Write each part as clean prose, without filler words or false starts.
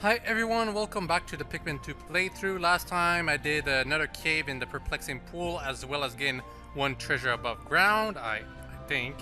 Hi everyone, welcome back to the Pikmin 2 playthrough. Last time I did another cave in the perplexing pool as well as getting one treasure above ground, I think,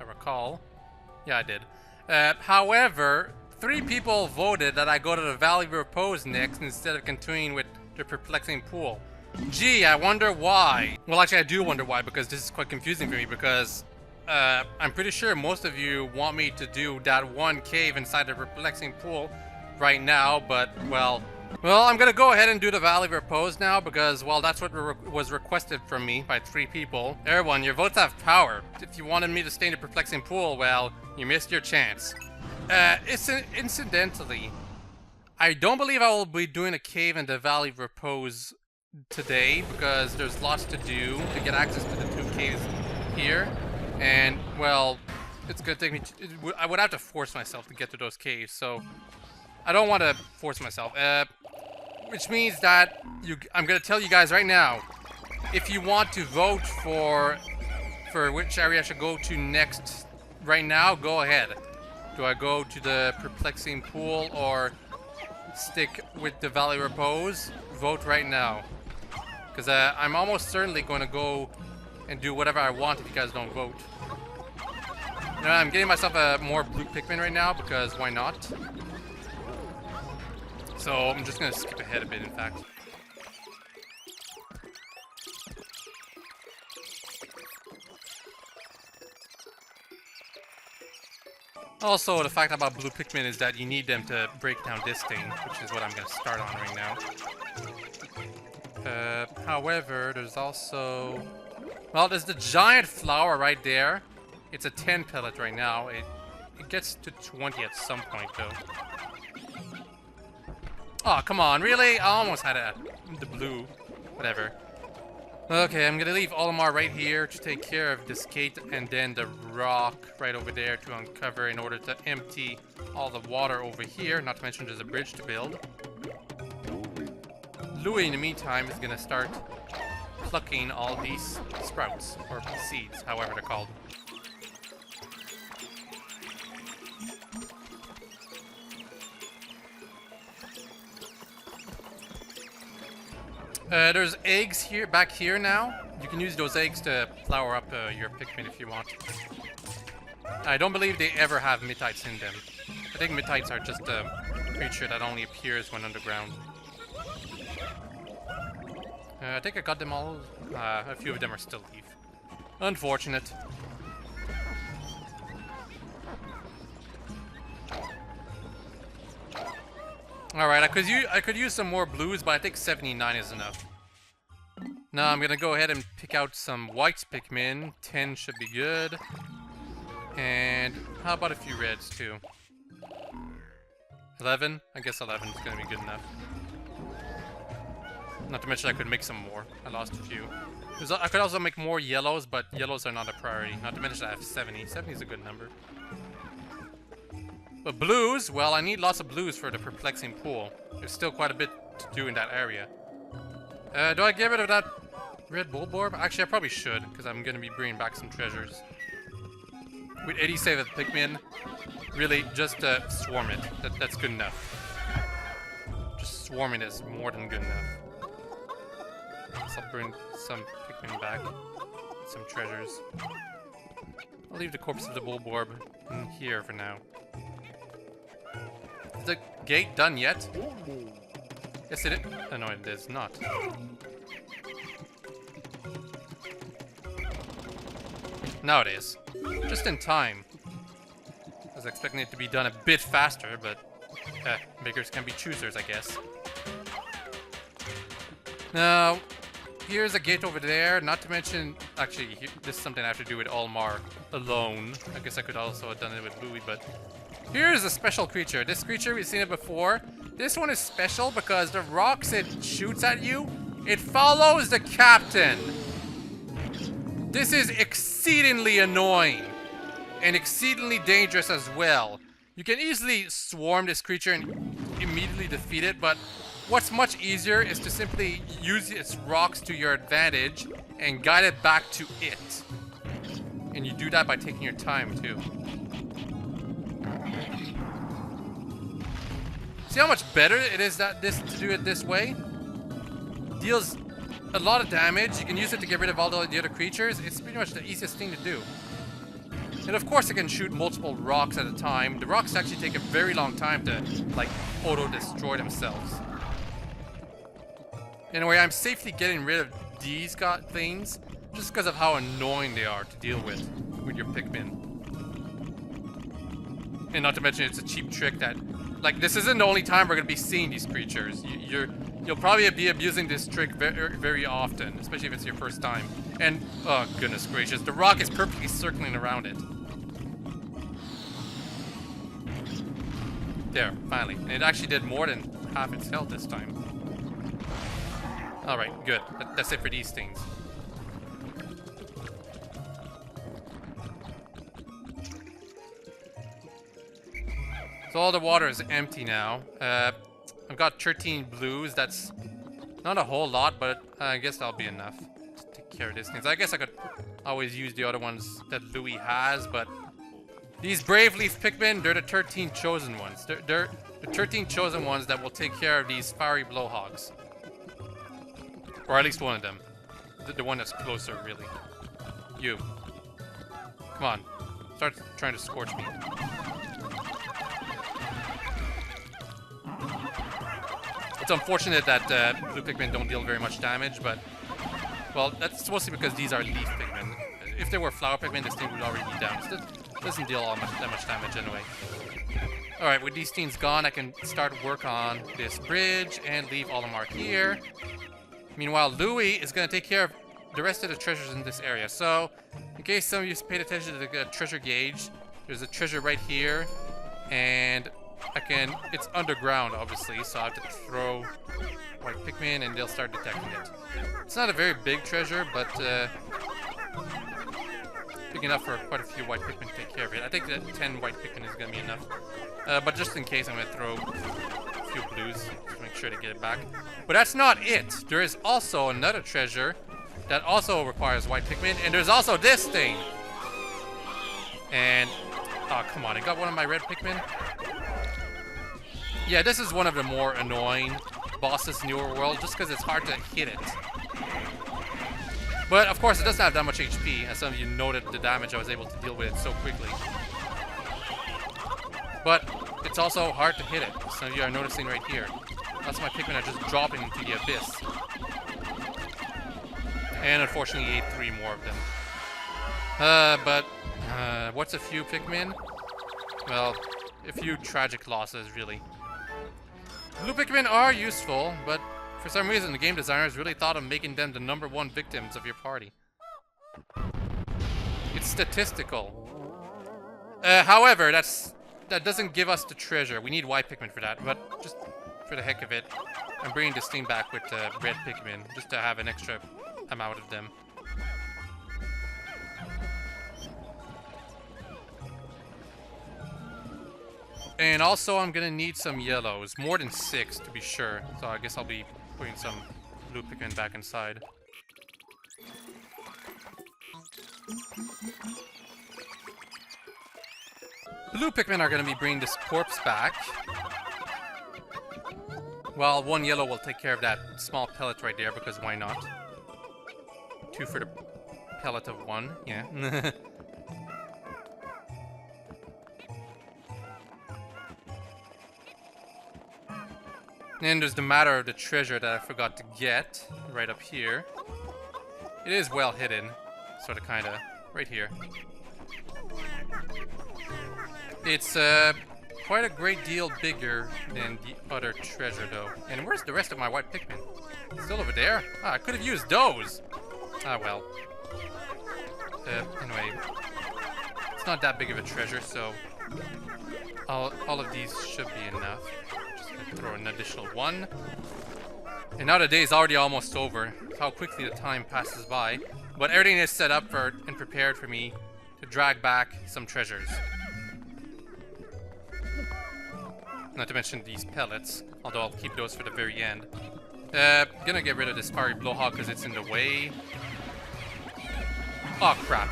I recall. Yeah, I did. However, 3 people voted that I go to the Valley of Repose next instead of continuing with the perplexing pool. Gee, I wonder why. Well, actually I do wonder why, because this is quite confusing for me because I'm pretty sure most of you want me to do that one cave inside the perplexing pool right now, but well, I'm gonna go ahead and do the Valley of Repose now because, well, that's what was requested from me by 3 people. Everyone, your votes have power. If you wanted me to stay in the perplexing pool, well, you missed your chance. Incidentally, I don't believe I will be doing a cave in the Valley of Repose today because there's lots to do to get access to the 2 caves here, and well, it's gonna take me. I would have to force myself to get to those caves, so I don't want to force myself, which means that I'm going to tell you guys right now, if you want to vote for which area I should go to next right now, go ahead. Do I go to the perplexing pool or stick with the Valley Repose? Vote right now. Because I'm almost certainly going to go and do whatever I want if you guys don't vote. You know, I'm getting myself a more blue Pikmin right now because why not? So I'm just gonna skip ahead a bit, in fact. Also, the fact about blue Pikmin is that you need them to break down this thing, which is what I'm gonna start on right now. However, there's also... Well, there's the giant flower right there. It's a 10 pellet right now. It gets to 20 at some point, though. Oh, come on, really? I almost had the blue. Whatever. Okay, I'm gonna leave Olimar right here to take care of this gate and then the rock right over there to uncover in order to empty all the water over here. Not to mention there's a bridge to build. Louis, in the meantime, is gonna start plucking all these sprouts, or seeds, however they're called. There's eggs here, back here now. You can use those eggs to flower up your Pikmin if you want. I don't believe they ever have Mittites in them. I think Mittites are just a creature that only appears when underground. I think I got them all. A few of them are still leaf. Unfortunate. Alright, I could use some more blues, but I think 79 is enough. Now I'm gonna go ahead and pick out some whites Pikmin. 10 should be good. And how about a few reds too? 11? I guess 11 is gonna be good enough. Not to mention I could make some more. I lost a few. I could also make more yellows, but yellows are not a priority. Not to mention I have 70. 70 is a good number. But blues, well, I need lots of blues for the perplexing pool. There's still quite a bit to do in that area. Do I get rid of that red bulborb? Actually, I probably should, because I'm going to be bringing back some treasures. With 80 save at Pikmin, really, just swarm it. That's good enough. Just swarming is more than good enough. So I'll bring some Pikmin back. Some treasures. I'll leave the corpse of the bulborb in here for now. Is the gate done yet? Yes, it is. Oh, no, it is not. Now it is. Just in time. I was expecting it to be done a bit faster, but beggars can be choosers, I guess. Now, here's a gate over there. Not to mention, actually, this is something I have to do with Olimar alone. I guess I could also have done it with Louis, but here's a special creature. This creature, we've seen it before. This one is special because the rocks it shoots at you, it follows the captain. This is exceedingly annoying and exceedingly dangerous as well. You can easily swarm this creature and immediately defeat it, but what's much easier is to simply use its rocks to your advantage and guide it back to it. And you do that by taking your time too. See how much better it is to do it this way? Deals a lot of damage. You can use it to get rid of all the other creatures. It's pretty much the easiest thing to do. And of course, it can shoot multiple rocks at a time. The rocks actually take a very long time to, like, auto-destroy themselves. Anyway, I'm safely getting rid of these things just because of how annoying they are to deal with your Pikmin. And not to mention, it's a cheap trick that, like, this isn't the only time we're going to be seeing these creatures. You'll probably be abusing this trick very, very often, especially if it's your first time. And, oh goodness gracious, the rock is perfectly circling around it. There, finally. And it actually did more than half its health this time. Alright, good. That's it for these things. So all the water is empty now. I've got 13 blues. That's not a whole lot, but I guess that'll be enough to take care of these things. I guess I could always use the other ones that Louis has, but these Brave Leaf Pikmin, they're the 13 chosen ones. They're the 13 chosen ones that will take care of these fiery blowhogs. Or at least one of them. The one that's closer, really. You. Come on. Start trying to scorch me. It's unfortunate that blue Pikmin don't deal very much damage, but... Well, that's mostly because these are leaf Pikmin. If they were flower Pikmin, this thing would already be down. So it doesn't deal that much damage anyway. Alright, with these things gone, I can start work on this bridge and leave Olimar here. Meanwhile, Louis is going to take care of the rest of the treasures in this area. So, in case some of you paid attention to the treasure gauge, there's a treasure right here. And it's underground, obviously, so I have to throw white Pikmin and they'll start detecting it. It's not a very big treasure, but big enough for quite a few white Pikmin to take care of it. I think that 10 white Pikmin is going to be enough. But just in case, I'm going to throw a few blues to make sure to get it back. But that's not it. There is also another treasure that also requires white Pikmin, and there's also this thing. And, oh, come on, I got one of my red Pikmin. Yeah, this is one of the more annoying bosses in the overworld, just because it's hard to hit it. But, of course, it doesn't have that much HP, as some of you noted the damage I was able to deal with it so quickly. But it's also hard to hit it. Some of you are noticing right here. That's my Pikmin are just dropping into the abyss. And unfortunately, ate 3 more of them. What's a few Pikmin? Well, a few tragic losses, really. Blue Pikmin are useful, but for some reason the game designers really thought of making them the #1 victims of your party. It's statistical. However, that doesn't give us the treasure. We need white Pikmin for that, but just for the heck of it, I'm bringing this thing back with red Pikmin, just to have an extra amount of them. And also, I'm gonna need some yellows, more than 6 to be sure. So I guess I'll be putting some blue Pikmin back inside. Blue Pikmin are gonna be bringing this corpse back. Well, 1 yellow will take care of that small pellet right there, because why not? 2 for the pellet of 1, yeah. And there's the matter of the treasure that I forgot to get, right up here. It is well hidden, sort of, kinda, right here. It's quite a great deal bigger than the other treasure, though. And where's the rest of my white Pikmin? Still over there? Ah, I could have used those! Ah, well. Anyway. It's not that big of a treasure, so... all of these should be enough. Throw an additional 1. And now the day is already almost over. How quickly the time passes by. But everything is set up for and prepared for me to drag back some treasures. Not to mention these pellets, although I'll keep those for the very end. Gonna get rid of this fiery blowhog because it's in the way. Oh crap.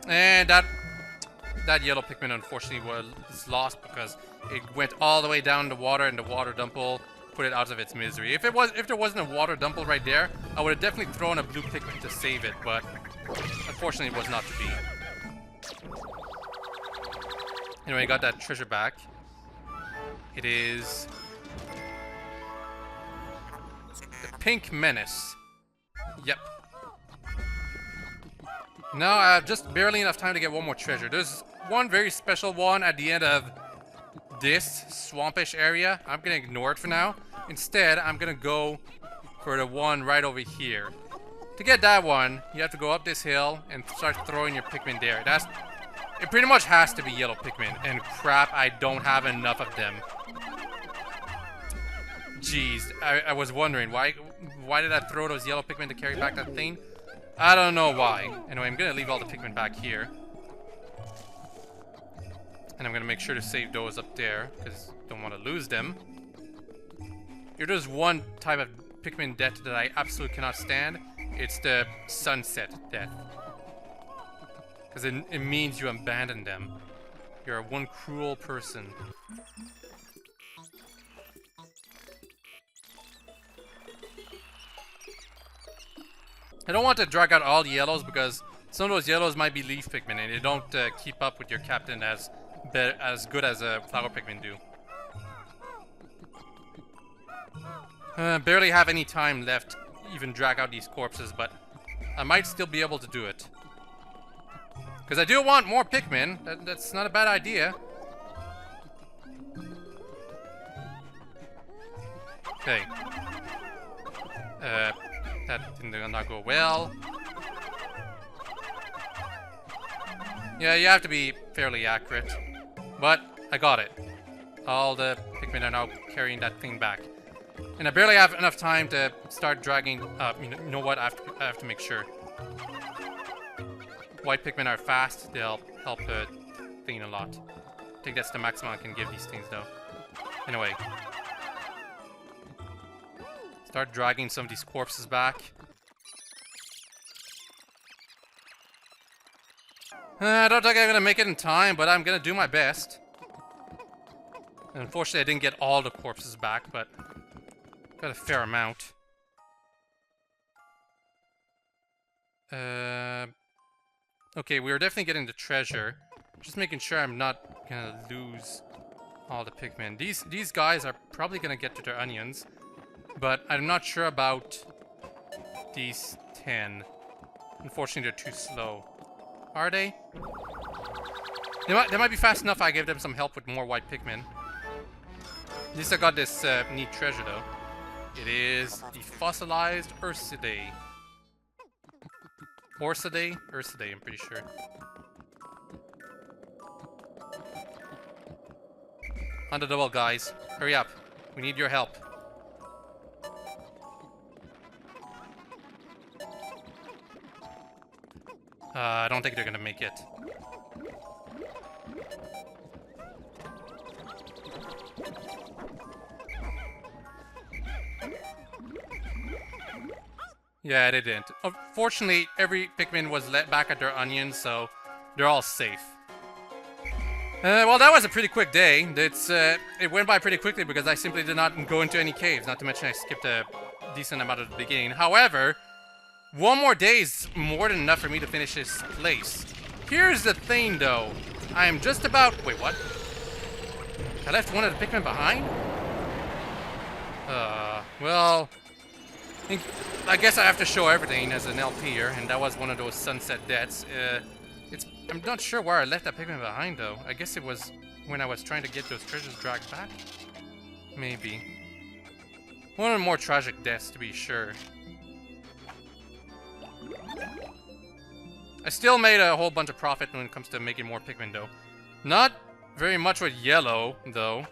And that yellow Pikmin unfortunately was lost because it went all the way down the water, and the water dumple put it out of its misery. If there wasn't a water dumple right there, I would have definitely thrown a blue Pikmin to save it, but unfortunately it was not to be. Anyway, I got that treasure back. It is the Pink Menace. Yep. Now I have just barely enough time to get one more treasure. There's one very special one at the end of this swampish area. I'm gonna ignore it for now. Instead, I'm gonna go for the one right over here. To get that one, you have to go up this hill and start throwing your Pikmin there. It pretty much has to be yellow Pikmin, and crap, I don't have enough of them. Jeez, I was wondering, why did I throw those yellow Pikmin to carry back that thing? I don't know why. Anyway, I'm gonna leave all the Pikmin back here. And I'm gonna make sure to save those up there, because I don't want to lose them. If there's one type of Pikmin death that I absolutely cannot stand, it's the sunset death. Because it means you abandon them. You're one cruel person. I don't want to drag out all the yellows because some of those yellows might be leaf Pikmin and they don't keep up with your captain as good as flower Pikmin do. Barely have any time left to even drag out these corpses, but I might still be able to do it. Because I do want more Pikmin. That's not a bad idea. Okay. That did not go well. Yeah, you have to be fairly accurate. But I got it. All the Pikmin are now carrying that thing back. And I barely have enough time to start dragging... you know what? I have to make sure. White Pikmin are fast. They'll help the thing a lot. I think that's the maximum I can give these things, though. Anyway. Start dragging some of these corpses back. I don't think I'm gonna make it in time, but I'm gonna do my best. And unfortunately, I didn't get all the corpses back, but got a fair amount. Okay, we were definitely getting the treasure. Just making sure I'm not gonna lose all the Pikmin. These guys are probably gonna get to their onions, but I'm not sure about these 10. Unfortunately, they're too slow. Are they? They might be fast enough. I gave them some help with more white Pikmin. At least I got this neat treasure, though. It is the fossilized Ursidae. Orsidae? Ursidae, I'm pretty sure. On the double, guys. Hurry up. We need your help. I don't think they're gonna make it. Yeah, they didn't. Fortunately, every Pikmin was let back at their onions, so they're all safe. Well, that was a pretty quick day. It went by pretty quickly because I simply did not go into any caves, not to mention I skipped a decent amount of the beginning. However, one more day is more than enough for me to finish this place. Here's the thing, though. I am just about... Wait, what? I left one of the Pikmin behind? Well... I guess I have to show everything as an LP here, and that was one of those sunset deaths. I'm not sure where I left that Pikmin behind, though. I guess it was when I was trying to get those treasures dragged back? Maybe. One of the more tragic deaths, to be sure. I still made a whole bunch of profit when it comes to making more Pikmin, though. Not very much with yellow, though.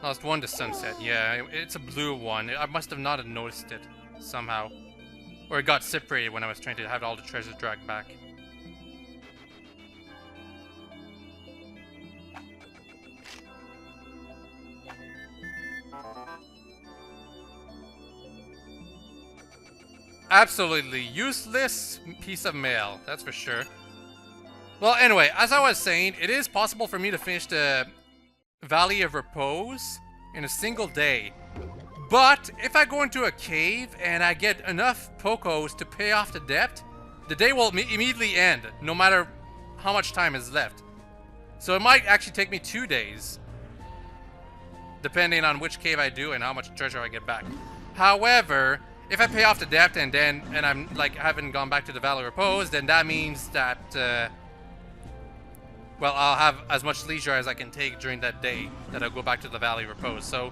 Lost one to sunset. Yeah, it's a blue one. I must have not noticed it somehow. Or it got separated when I was trying to have all the treasures dragged back. Absolutely useless piece of mail, that's for sure. Well, anyway, as I was saying, it is possible for me to finish the Valley of Repose in a single day. But if I go into a cave and I get enough Pocos to pay off the debt, the day will immediately end, no matter how much time is left. So it might actually take me 2 days, depending on which cave I do and how much treasure I get back. However, if I pay off the debt and I'm like haven't gone back to the Valley of Repose, then that means that well, I'll have as much leisure as I can take during that day that I'll go back to the Valley of Repose. So,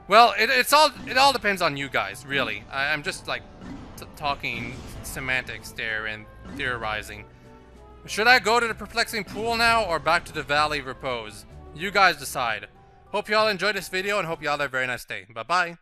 well, it all depends on you guys, really. I'm just like talking semantics there and theorizing. Should I go to the perplexing pool now or back to the Valley of Repose? You guys decide. Hope you all enjoyed this video and hope you all have a very nice day. Bye bye.